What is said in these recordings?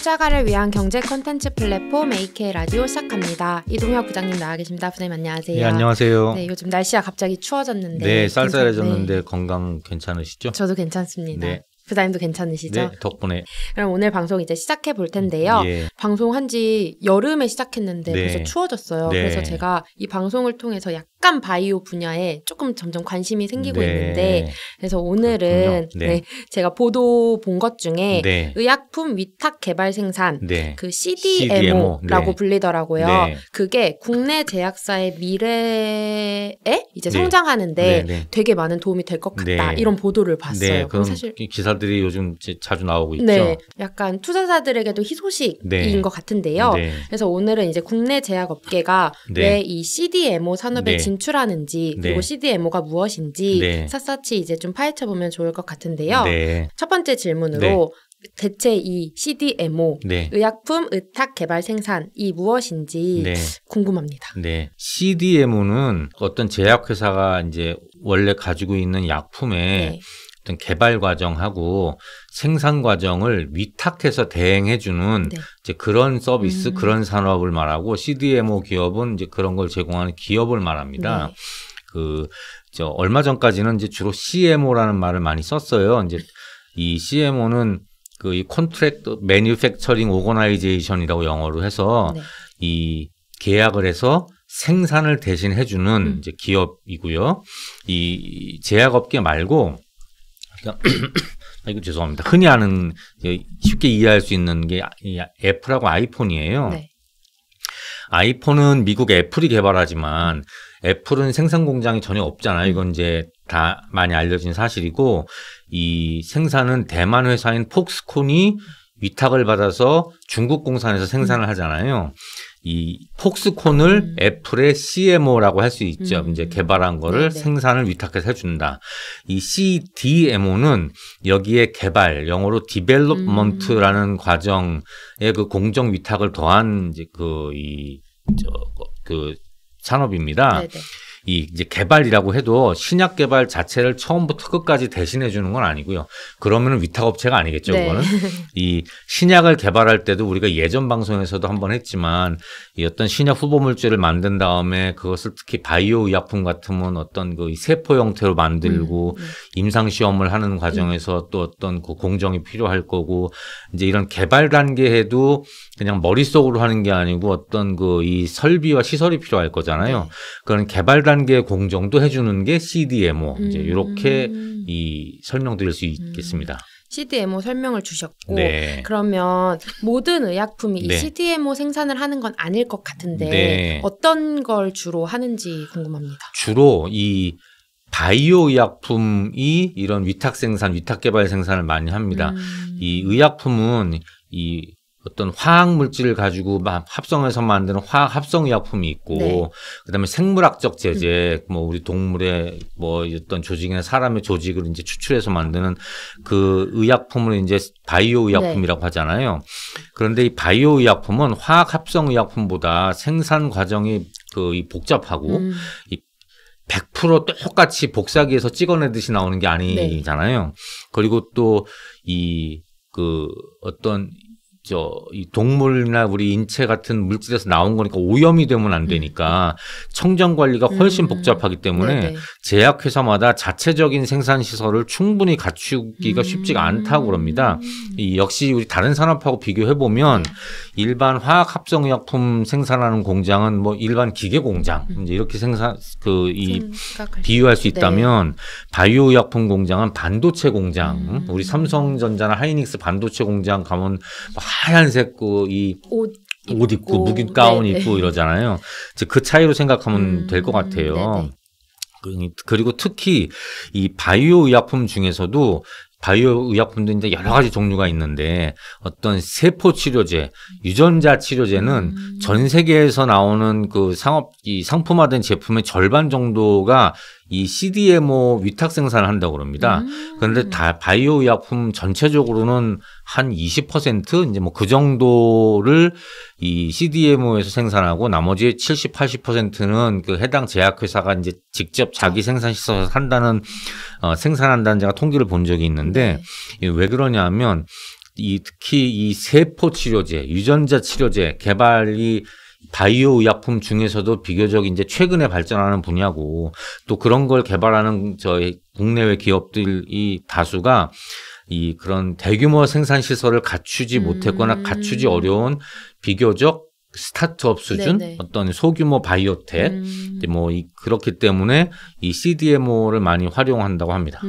투자가를 위한 경제 콘텐츠 플랫폼 AK 라디오 시작합니다. 이동혁 부장님 나와 계십니다. 부장님 안녕하세요. 네, 안녕하세요. 네, 요즘 날씨가 갑자기 추워졌는데 네, 쌀쌀해졌는데 건강 괜찮으시죠? 저도 괜찮습니다. 네. 부장님도 괜찮으시죠? 네, 덕분에. 그럼 오늘 방송 이제 시작해 볼 텐데요. 예. 방송한 지 여름에 시작했는데 네. 벌써 추워졌어요. 네. 그래서 제가 이 방송을 통해서 약간 바이오 분야에 조금 점점 관심이 생기고 네. 있는데 그래서 오늘은 네. 제가 보도 본 것 중에 네. 의약품 위탁 개발 생산 네. 그 CDMO라고 네. 불리더라고요. 네. 그게 국내 제약사의 미래에 이제 네. 성장하는데 네. 되게 많은 도움이 될 것 같다. 네. 이런 보도를 봤어요. 네, 그럼 그런 사실 기사들이 요즘 자주 나오고 있죠. 네, 약간 투자자들에게도 희소식인 네. 것 같은데요. 네. 그래서 오늘은 이제 국내 제약업계가 네. 왜 이 CDMO 산업에 네. 진출하는지 그리고 네. CDMO가 무엇인지 네. 샅샅이 이제 좀 파헤쳐 보면 좋을 것 같은데요. 네. 첫 번째 질문으로 대체 이 CDMO 네. 의약품 의탁 개발 생산이 무엇인지 네. 궁금합니다. 네. CDMO는 어떤 제약회사가 이제 원래 가지고 있는 약품의 네. 어떤 개발 과정하고 생산 과정을 위탁해서 대행해주는 네. 이제 그런 서비스, 그런 산업을 말하고 CDMO 기업은 이제 그런 걸 제공하는 기업을 말합니다. 네. 얼마 전까지는 이제 주로 CMO라는 말을 많이 썼어요. 이제 이 CMO는 이 Contract Manufacturing Organization이라고 영어로 해서 네. 이 계약을 해서 생산을 대신 해주는 이제 기업이고요. 이 제약업계 말고 이거 죄송합니다. 흔히 아는 쉽게 이해할 수 있는 게 애플하고 아이폰이에요. 네. 아이폰은 미국 애플이 개발하지만 애플은 생산 공장이 전혀 없잖아요. 이건 이제 다 많이 알려진 사실이고 이 생산은 대만 회사인 폭스콘이 위탁을 받아서 중국 공산에서 생산을 하잖아요. 이 폭스콘을 애플의 CMO라고 할 수 있죠. 이제 개발한 거를 네네. 생산을 위탁해서 해준다. 이 CDMO는 여기에 개발, 영어로 development라는 과정의 그 공정 위탁을 더한 이제 그 산업입니다. 네네. 이제 개발이라고 해도 신약 개발 자체를 처음부터 끝까지 대신해 주는 건 아니고요. 그러면은 위탁업체가 아니겠죠, 네. 그거는. 이 신약을 개발할 때도 우리가 예전 방송에서도 한번 했지만 이 어떤 신약 후보 물질을 만든 다음에 그것을 특히 바이오 의약품 같으면 어떤 이 세포 형태로 만들고 임상 시험을 하는 과정에서 또 어떤 그 공정이 필요할 거고 이제 이런 개발 단계에도 그냥 머릿속으로 하는 게 아니고 어떤 이 설비와 시설이 필요할 거잖아요. 네. 그런 개발 단계 공정도 해주는 게 CDMO. 이제 이렇게 설명드릴 수 있겠습니다. CDMO 설명을 주셨고 네. 그러면 모든 의약품이 네. 이 CDMO 생산을 하는 건 아닐 것 같은데 네. 어떤 걸 주로 하는지 궁금합니다. 주로 이 바이오 의약품이 이런 위탁 생산, 위탁 개발 생산을 많이 합니다. 이 의약품은 이 어떤 화학 물질을 가지고 합성해서 만드는 화학 합성 의약품이 있고, 네. 그다음에 생물학적 제제, 우리 동물의 어떤 조직이나 사람의 조직을 이제 추출해서 만드는 그 의약품을 이제 바이오 의약품이라고 하잖아요. 그런데 이 바이오 의약품은 화학 합성 의약품보다 생산 과정이 이 복잡하고 이 100% 똑같이 복사기에서 찍어내듯이 나오는 게 아니잖아요. 그리고 또 이 동물이나 우리 인체 같은 물질에서 나온 거니까 오염이 되면 안 되니까 청정 관리가 훨씬 복잡하기 때문에 네네. 제약회사마다 자체적인 생산 시설을 충분히 갖추기가 쉽지가 않다고 그럽니다. 역시 우리 다른 산업하고 비교해 보면 일반 화학 합성 의약품 생산하는 공장은 일반 기계 공장 이제 이렇게 비유할 수 있다면 바이오 의약품 공장은 반도체 공장. 우리 삼성전자나 하이닉스 반도체 공장 가면 하얀색 옷 입고 묵은 가운 입고 이러잖아요. 이제 그 차이로 생각하면 될 것 같아요. 그리고 특히 이 바이오 의약품 중에서도 바이오 의약품도 이제 여러 가지 종류가 있는데 어떤 세포 치료제, 유전자 치료제는 전 세계에서 나오는 이 상품화된 제품의 절반 정도가 이 CDMO 위탁 생산을 한다고 그럽니다. 그런데 바이오 의약품 전체적으로는 한 20% 이제 그 정도를 이 CDMO에서 생산하고 나머지 70, 80%는 해당 제약회사가 이제 직접 자기 생산 시설에서 한다는 생산한다는 제가 통계를 본 적이 있는데 왜 그러냐면 특히 이 세포 치료제, 유전자 치료제 개발이 바이오 의약품 중에서도 비교적 이제 최근에 발전하는 분야고 또 그런 걸 개발하는 저희 국내외 기업들이 다수가 이 그런 대규모 생산 시설을 갖추지 못했거나 갖추지 어려운 비교적 스타트업 수준 네네. 어떤 소규모 바이오텍 뭐 그렇기 때문에 이 CDMO를 많이 활용한다고 합니다.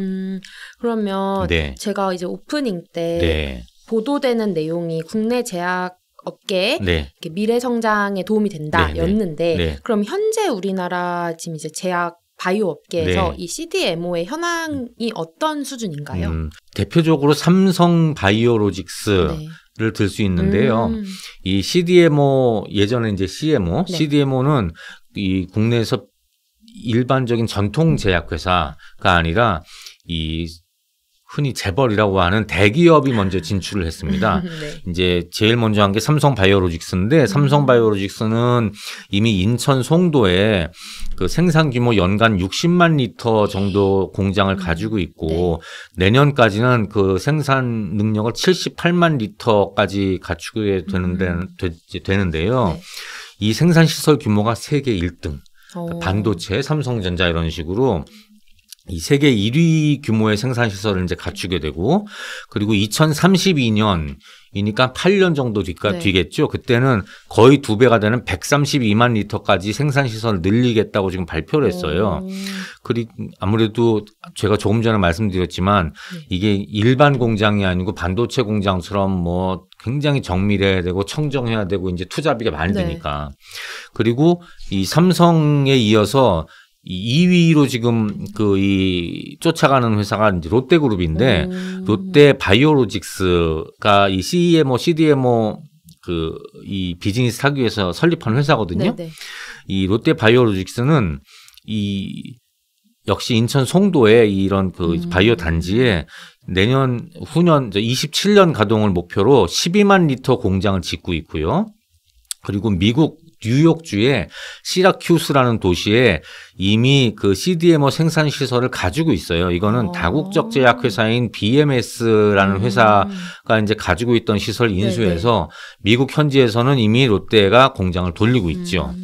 그러면 네. 제가 이제 오프닝 때 네. 보도되는 내용이 국내 제약 업계에 네. 미래 성장에 도움이 된다였는데 네. 그럼 현재 우리나라 지금 이제 제약 바이오 업계에서 네. 이 CDMO의 현황이 어떤 수준인가요? 대표적으로 삼성 바이오로직스를 들 수 있는데요. 이 CDMO 예전에 이제 CMO, 네. CDMO는 이 국내에서 일반적인 전통 제약회사가 아니라 이 흔히 재벌이라고 하는 대기업이 먼저 진출을 했습니다. 네. 이제 제일 먼저 한 게 삼성 바이오로직스인데 삼성 바이오로직스는 이미 인천 송도에 그 생산 규모 연간 60만 리터 정도 공장을 가지고 있고 내년까지는 그 생산 능력을 78만 리터까지 갖추게 되는데요. 네. 이 생산 시설 규모가 세계 1등. 반도체, 삼성전자 이런 식으로 이 세계 1위 규모의 생산 시설을 이제 갖추게 되고 그리고 2032년이니까 8년 정도 뒤겠죠. 그때는 거의 2배가 되는 132만 리터까지 생산 시설을 늘리겠다고 지금 발표를 했어요. 그리고 아무래도 제가 조금 전에 말씀드렸지만 이게 일반 공장이 아니고 반도체 공장처럼 뭐 굉장히 정밀해야 되고 청정해야 되고 이제 투자비가 많이 드니까. 그리고 이 삼성에 이어서 2위로 지금 이 쫓아가는 회사가 이제 롯데그룹인데 롯데 바이오로직스가 이 CMO, CDMO 이 비즈니스 하기 위해서 설립한 회사거든요. 네네. 이 롯데 바이오로직스는 역시 인천 송도에 이런 바이오 단지에 내년 후년 27년 가동을 목표로 12만 리터 공장을 짓고 있고요. 그리고 미국 뉴욕주의 시라큐스라는 도시에 이미 그 CDMO 생산 시설을 가지고 있어요. 이거는 다국적 제약회사인 BMS라는 회사가 이제 가지고 있던 시설 인수해서 미국 현지에서는 이미 롯데가 공장을 돌리고 있죠.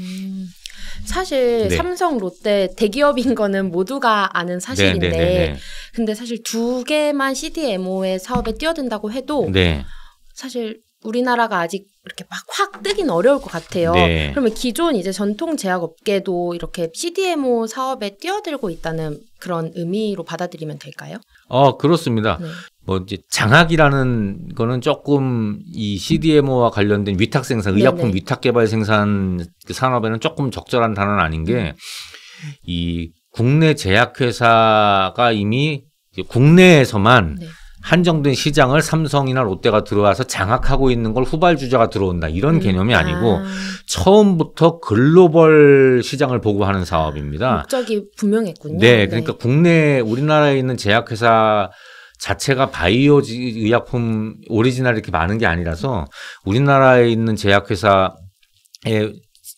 사실 삼성, 롯데 대기업인 거는 모두가 아는 사실인데 근데 사실 두 개만 CDMO의 사업에 뛰어든다고 해도 사실 우리나라가 아직 이렇게 막 확 뜨긴 어려울 것 같아요. 그러면 기존 이제 전통 제약 업계도 이렇게 CDMO 사업에 뛰어들고 있다는 그런 의미로 받아들이면 될까요? 그렇습니다. 뭐 이제 장학이라는 거는 조금 이 CDMO와 관련된 위탁 생산, 의약품 위탁 개발 생산 산업에는 조금 적절한 단어는 아닌 게 이 국내 제약회사가 이미 국내에서만 한정된 시장을 삼성이나 롯데가 들어와서 장악하고 있는 걸 후발주자가 들어온다. 이런 개념이 아니고 처음부터 글로벌 시장을 보고하는 사업입니다. 목적이 분명했군요. 네. 그러니까 국내 우리나라에 있는 제약회사 자체가 바이오 의약품 오리지널 이렇게 많은 게 아니라서 우리나라에 있는 제약회사의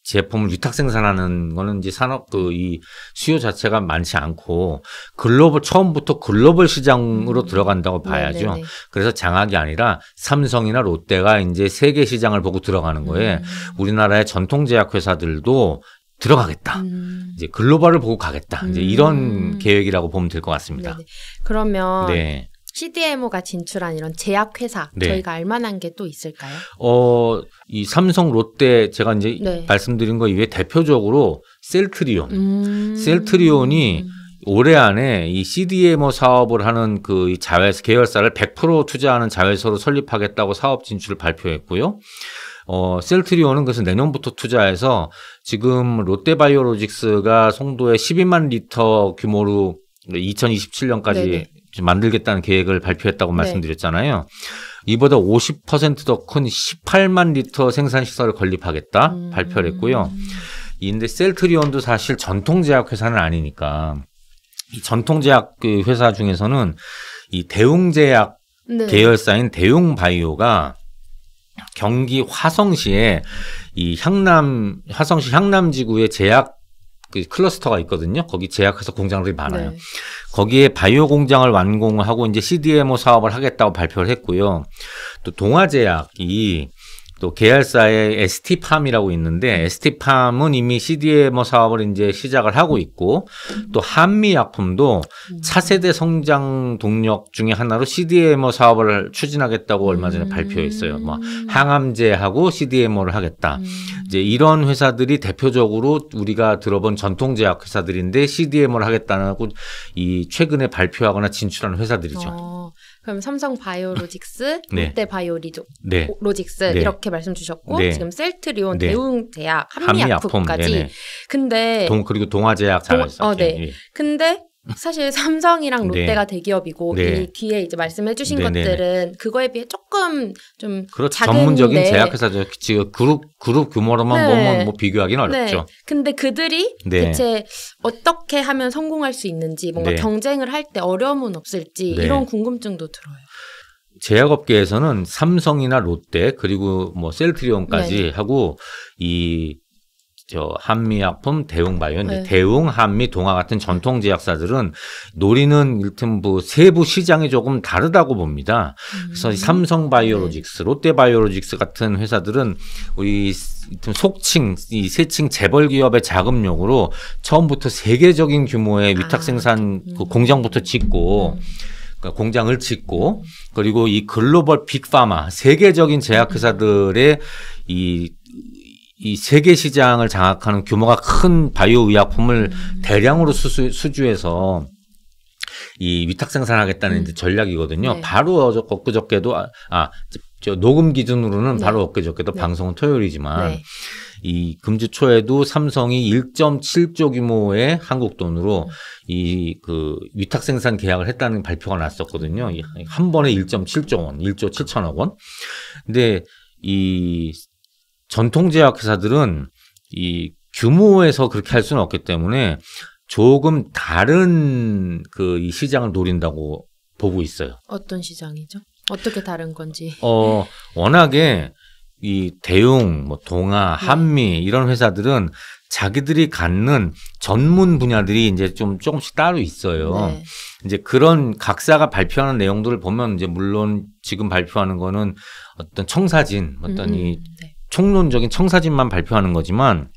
제품을 위탁 생산하는 거는 이제 산업 이 수요 자체가 많지 않고 처음부터 글로벌 시장으로 들어간다고 봐야죠. 그래서 장악이 아니라 삼성이나 롯데가 이제 세계 시장을 보고 들어가는 거에 우리나라의 전통 제약 회사들도 들어가겠다. 이제 글로벌을 보고 가겠다. 이제 이런 계획이라고 보면 될 것 같습니다. 그러면 CDMO가 진출한 이런 제약회사 저희가 알만한 게 또 있을까요? 이 삼성, 롯데 제가 이제 말씀드린 거 이외에 대표적으로 셀트리온. 셀트리온이 올해 안에 이 CDMO 사업을 하는 그 자회사 계열사를 100% 투자하는 자회사로 설립하겠다고 사업 진출을 발표했고요. 셀트리온은 그래서 내년부터 투자해서 지금 롯데바이오로직스가 송도에 12만 리터 규모로 2027년까지 만들겠다는 계획을 발표했다고 말씀드렸잖아요. 이보다 50% 더 큰 18만 리터 생산 시설을 건립하겠다 발표를 했고요. 근데 셀트리온도 사실 전통제약 회사는 아니니까 이 전통제약 회사 중에서는 이 대웅제약 계열사인 대웅바이오가 경기 화성시에 이 화성시 향남지구의 제약 그 클러스터가 있거든요. 거기 제약회사 공장들이 많아요. 네. 거기에 바이오 공장을 완공하고 이제 CDMO 사업을 하겠다고 발표를 했고요. 또 동아제약이 또 계열사의 ST팜이라고 있는데 ST팜은 이미 CDMO 사업을 이제 시작을 하고 있고 또 한미약품도 차세대 성장 동력 중에 하나로 CDMO 사업을 추진하겠다고 얼마 전에 발표했어요. 뭐 항암제하고 CDMO를 하겠다. 이제 이런 회사들이 대표적으로 우리가 들어본 전통제약 회사들인데 CDMO를 하겠다고 이 최근에 발표하거나 진출한 회사들이죠. 그럼 삼성 바이오로직스, 롯데 바이오로직스 이렇게 말씀 주셨고 지금 셀트리온, 대웅제약, 한미약품까지. 근데 그리고 동아제약 잘하셨어요. 근데 사실 삼성이랑 롯데가 대기업이고 이 뒤에 이제 말씀해주신 것들은 그거에 비해 조금 좀 그렇죠. 전문적인 제약회사죠. 지금 그룹 규모로만 보면 뭐 비교하기는 어렵죠. 근데 그들이 대체 어떻게 하면 성공할 수 있는지 뭔가 경쟁을 할 때 어려움은 없을지 이런 궁금증도 들어요. 제약업계에서는 삼성이나 롯데 그리고 뭐 셀트리온까지 하고 한미약품, 대웅바이오, 대웅, 한미, 동아 같은 전통 제약사들은 노리는 일템부 세부 시장이 조금 다르다고 봅니다. 그래서 삼성바이오로직스, 롯데바이오로직스 같은 회사들은 우리 속칭, 이 세칭 재벌 기업의 자금력으로 처음부터 세계적인 규모의 위탁 생산 그 공장부터 짓고 그러니까 공장을 짓고 그리고 이 글로벌 빅파마, 세계적인 제약회사들의 이 세계 시장을 장악하는 규모가 큰 바이오 의약품을 대량으로 수주해서 이 위탁 생산하겠다는 이제 전략이거든요. 바로 엊그저께도 저 녹음 기준으로는 바로 엊그저께도 방송은 토요일이지만 이 금주 초에도 삼성이 1.7조 규모의 한국 돈으로 이 그 위탁 생산 계약을 했다는 발표가 났었거든요. 한 번에 1.7조 원, 1조 7천억 원. 근데 이 전통제약회사들은 이 규모에서 그렇게 할 수는 없기 때문에 조금 다른 이 시장을 노린다고 보고 있어요. 어떤 시장이죠? 어떻게 다른 건지. 워낙에 이 대웅, 뭐 동아, 한미 이런 회사들은 자기들이 갖는 전문 분야들이 이제 조금씩 따로 있어요. 이제 그런 각사가 발표하는 내용들을 보면 이제 물론 지금 발표하는 거는 어떤 청사진, 어떤 총론적인 청사진만 발표하는 거지만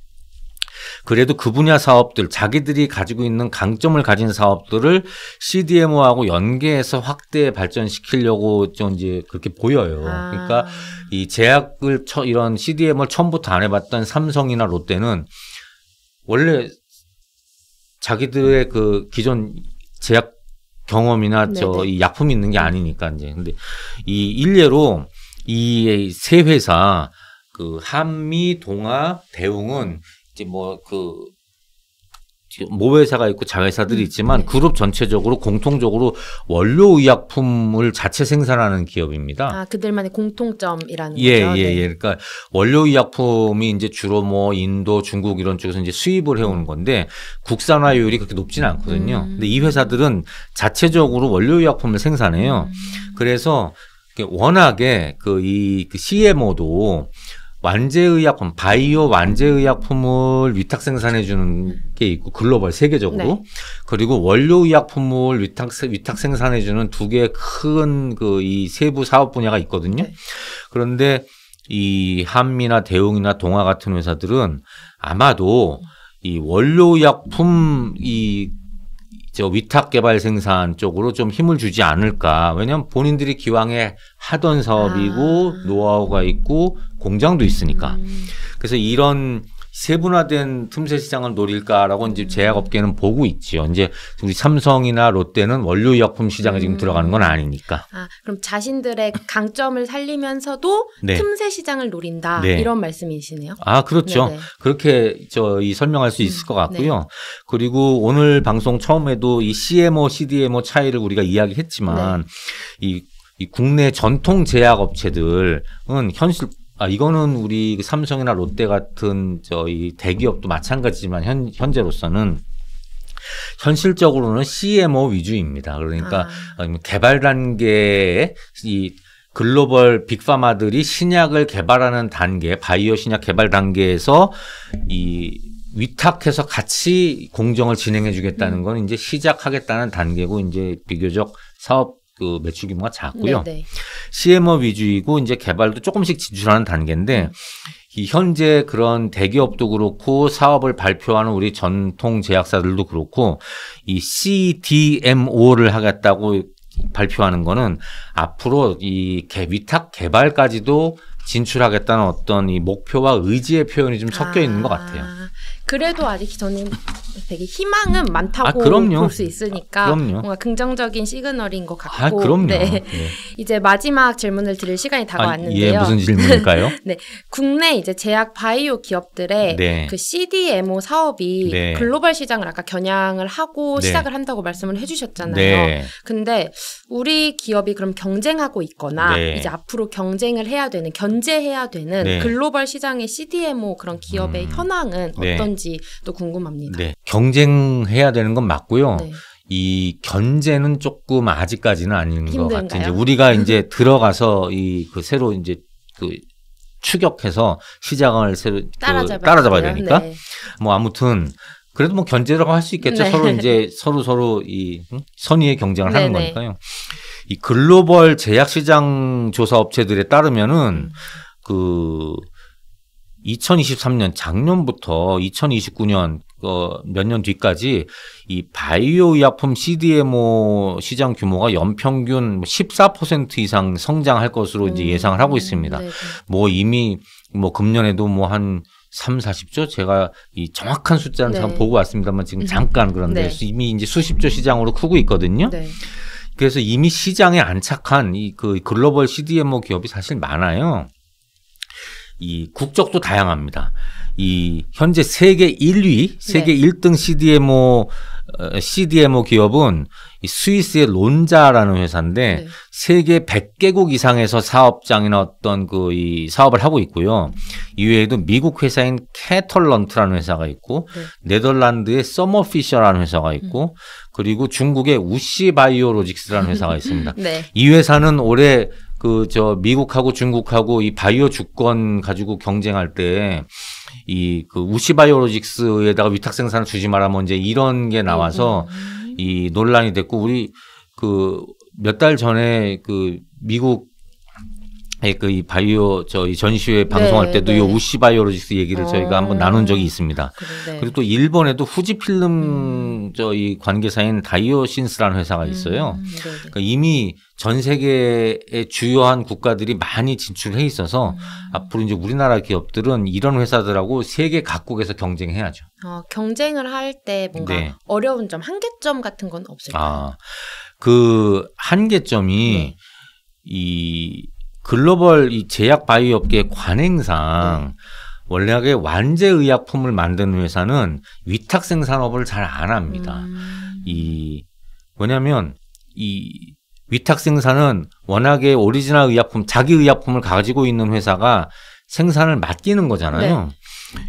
그래도 그 분야 사업들 자기들이 가지고 있는 강점을 가진 사업들을 CDMO하고 연계해서 확대 발전시키려고 좀 이제 그렇게 보여요. 그러니까 이 제약을 이런 CDMO를 처음부터 안 해봤던 삼성이나 롯데는 원래 자기들의 그 기존 제약 경험이나 이 약품이 있는 게 아니니까 이제 근데 이 일례로 이 세 회사 그 한미, 동아, 대웅은 이제 모회사가 있고 자회사들이 있지만 그룹 전체적으로 공통적으로 원료의약품을 자체 생산하는 기업입니다. 그들만의 공통점이라는 거죠. 예. 그러니까 원료의약품이 이제 주로 뭐 인도, 중국 이런 쪽에서 이제 수입을 해오는 건데 국산화율이 그렇게 높지는 않거든요. 근데 이 회사들은 자체적으로 원료의약품을 생산해요. 그래서 워낙에 이 CMO도 완제의약품, 바이오 완제의약품을 위탁 생산해주는 게 있고 글로벌 세계적으로 그리고 원료의약품을 위탁 생산해주는 두 개의 큰 이 세부 사업 분야가 있거든요. 그런데 이 한미나 대웅이나 동아 같은 회사들은 아마도 이 원료의약품 위탁 개발 생산 쪽으로 좀 힘을 주지 않을까. 왜냐하면 본인들이 기왕에 하던 사업이고 노하우가 있고 공장도 있으니까. 그래서 이런 세분화된 틈새 시장을 노릴까라고 이제 제약업계는 보고 있지요. 이제 우리 삼성이나 롯데는 원료의약품 시장에 지금 들어가는 건 아니니까. 그럼 자신들의 강점을 살리면서도 틈새 시장을 노린다 이런 말씀이시네요. 그렇죠. 네네. 그렇게 설명할 수 있을 것 같고요. 그리고 오늘 방송 처음에도 이 CMO, CDMO 차이를 우리가 이야기했지만 이 국내 전통 제약업체들은 이거는 우리 삼성이나 롯데 같은 이 대기업도 마찬가지지만 현재로서는 현실적으로는 CMO 위주입니다. 그러니까 개발 단계에 이 글로벌 빅파마들이 신약을 개발하는 단계, 바이오 신약 개발 단계에서 이 위탁해서 같이 공정을 진행해 주겠다는 건 이제 시작하겠다는 단계고 이제 비교적 사업 그 매출 규모가 작고요. 네네. CMO 위주이고 이제 개발도 조금씩 진출하는 단계인데 이 현재 그런 대기업도 그렇고 사업을 발표하는 우리 전통 제약사들도 그렇고 이 CDMO를 하겠다고 발표하는 거는 앞으로 이 위탁 개발까지도 진출하겠다는 어떤 이 목표와 의지의 표현이 좀 섞여 있는 것 같아요. 그래도 아직 저는 되게 희망은 많다고 볼 수 있으니까 그럼요. 뭔가 긍정적인 시그널인 것 같고. 그럼요. 네. 네. 이제 마지막 질문을 드릴 시간이 다가왔는데요. 예, 무슨 질문일까요? 네, 국내 이제 제약 바이오 기업들의 네. 그 CDMO 사업이 네. 글로벌 시장을 아까 겨냥을 하고 네. 시작을 한다고 말씀을 해주셨잖아요. 네. 근데 우리 기업이 그럼 경쟁하고 있거나 네. 이제 앞으로 경쟁을 해야 되는 견제해야 되는 네. 글로벌 시장의 CDMO 그런 기업의 현황은 네. 어떤지 또 궁금합니다. 네. 경쟁해야 되는 건 맞고요. 네. 이 견제는 조금 아직까지는 아닌 것 같아요. 이제 우리가 이제 들어가서 이 그 새로 이제 그 추격해서 시장을 새로 따라잡아야 되니까. 네. 뭐 아무튼 그래도 뭐 견제라고 할 수 있겠죠. 네. 서로 이제 서로 이 선의의 경쟁을 하는 거니까요. 이 글로벌 제약 시장 조사 업체들에 따르면은 그 2023년 작년부터 2029년 몇 년 뒤까지 이 바이오 의약품 CDMO 시장 규모가 연평균 14% 이상 성장할 것으로 이제 예상을 하고 있습니다. 네네. 뭐 이미 뭐 금년에도 뭐 한 40조 제가 이 정확한 숫자는 네. 제가 보고 왔습니다만 지금 잠깐 그런데 네. 이미 이제 수십조 시장으로 크고 있거든요. 네. 그래서 이미 시장에 안착한 이 그 글로벌 CDMO 기업이 사실 많아요. 이 국적도 다양합니다. 이 현재 세계 1위, 세계 1등 CDMO 기업은 이 스위스의 론자라는 회사인데 세계 100개국 이상에서 사업장이나 어떤 그 이 사업을 하고 있고요. 이외에도 미국 회사인 캐털런트라는 회사가 있고 네덜란드의 서머피셔라는 회사가 있고 그리고 중국의 우시바이오로직스라는 회사가 있습니다. 네. 이 회사는 올해 미국하고 중국하고 이 바이오 주권 가지고 경쟁할 때 이 그 우시바이오로직스에다가 위탁 생산을 주지 마라 뭐 이제 이런 게 나와서 이 논란이 됐고 우리 그 몇 달 전에 그 미국 그 이 바이오 이 전시회 방송할 때도 이 우시바이오로직스 얘기를 저희가 한번 나눈 적이 있습니다. 그리고 또 일본에도 후지필름 이 관계사인 다이오신스라는 회사가 있어요. 그러니까 이미 전 세계의 주요한 국가들이 많이 진출해 있어서 앞으로 이제 우리나라 기업들은 이런 회사들하고 세계 각국에서 경쟁해야죠. 경쟁을 할 때 뭔가 어려운 점, 한계점 같은 건 없을까요? 그 한계점이 이 글로벌 이 제약 바이오 업계의 관행상 원래하게 완제 의약품을 만드는 회사는 위탁 생산업을 잘 안 합니다. 뭐냐면 이 위탁 생산은 워낙에 오리지널 의약품, 자기 의약품을 가지고 있는 회사가 생산을 맡기는 거잖아요.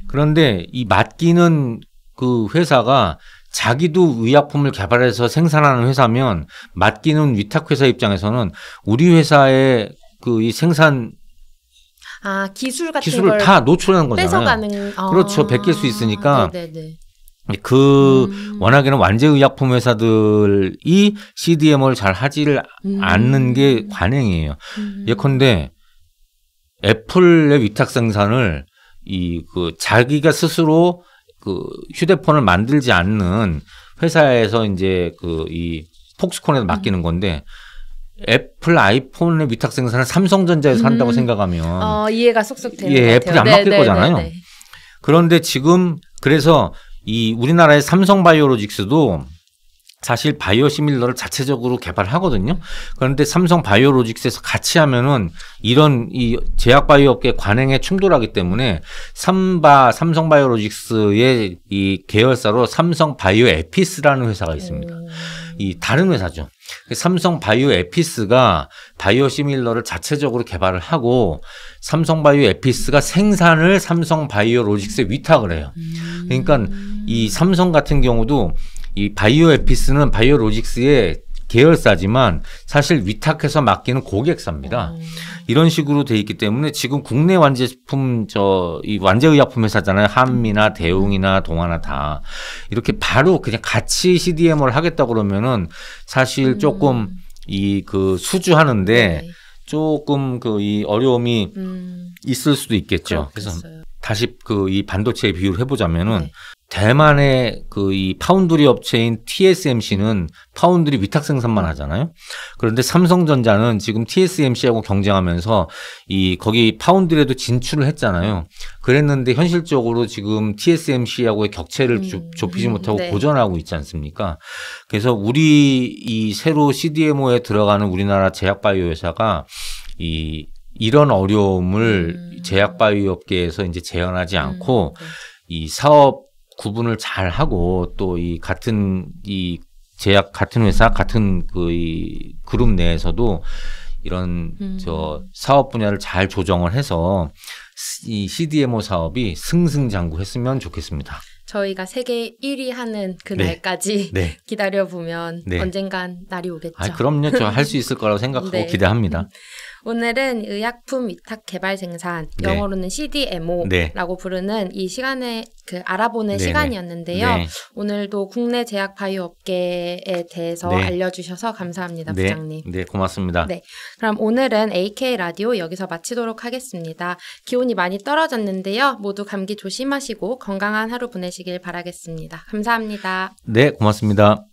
그런데 이 맡기는 그 회사가 자기도 의약품을 개발해서 생산하는 회사면 맡기는 위탁 회사 입장에서는 우리 회사의 그 이 생산 기술 같은 기술을 다 노출하는 거잖아요. 뺏어가는 그렇죠. 베낄 수 있으니까. 워낙에는 완제 의약품 회사들이 CDMO를 잘 하지를 않는 게 관행이에요. 예컨대 애플의 위탁 생산을 자기가 스스로 그 휴대폰을 만들지 않는 회사에서 이제 이 폭스콘에서 맡기는 건데 애플 아이폰의 위탁 생산을 삼성전자에서 한다고 생각하면 이해가 쏙쏙 되는 것 같아요. 애플이 안 맡길 거잖아요. 그런데 지금 그래서 이 우리나라의 삼성바이오로직스도 사실 바이오시밀러를 자체적으로 개발하거든요. 그런데 삼성바이오로직스에서 같이 하면은 이런 이 제약 바이오 업계 관행에 충돌하기 때문에 삼성바이오로직스의 이 계열사로 삼성바이오에피스라는 회사가 있습니다. 이 다른 회사죠. 삼성바이오에피스가 바이오시밀러를 자체적으로 개발을 하고 삼성바이오에피스가 생산을 삼성바이오로직스에 위탁을 해요. 그러니까 이 삼성 같은 경우도 이 바이오에피스는 바이오로직스에 계열사지만 사실 위탁해서 맡기는 고객사입니다. 이런 식으로 돼 있기 때문에 지금 국내 완제품 이 완제의약품 회사잖아요. 한미나 대웅이나 동아나 다 이렇게 바로 그냥 같이 CDMO를 하겠다 그러면은 사실 조금 그 수주하는데 네. 조금 이 어려움이 있을 수도 있겠죠. 그렇겠어요. 그래서 다시 이 반도체 비유를 해보자면은 네. 대만의 이 파운드리 업체인 TSMC는 파운드리 위탁 생산만 하잖아요. 그런데 삼성전자는 지금 TSMC하고 경쟁하면서 거기 파운드리에도 진출을 했잖아요. 그랬는데 현실적으로 지금 TSMC하고의 격차를 좁히지 못하고 네. 고전하고 있지 않습니까? 그래서 우리 새로 CDMO에 들어가는 우리나라 제약바이오 회사가 이런 어려움을 제약바이오 업계에서 이제 재현하지 않고 이 사업 구분을 잘 하고 또 같은 제약 같은 회사 같은 이 그룹 내에서도 이런 사업 분야를 잘 조정을 해서 이 CDMO 사업이 승승장구했으면 좋겠습니다. 저희가 세계 1위 하는 그 날까지 네. 기다려보면 네. 언젠간 날이 오겠죠. 그럼요. 저 할 수 있을 거라고 생각하고 네. 기대합니다. 오늘은 의약품 위탁 개발 생산, 네. 영어로는 CDMO라고 네. 부르는 이 시간에 알아보는 네네. 시간이었는데요. 네. 오늘도 국내 제약 바이오 업계에 대해서 네. 알려주셔서 감사합니다, 네. 부장님. 네, 고맙습니다. 네, 그럼 오늘은 AK 라디오 여기서 마치도록 하겠습니다. 기온이 많이 떨어졌는데요. 모두 감기 조심하시고 건강한 하루 보내시길 바라겠습니다. 감사합니다. 네, 고맙습니다.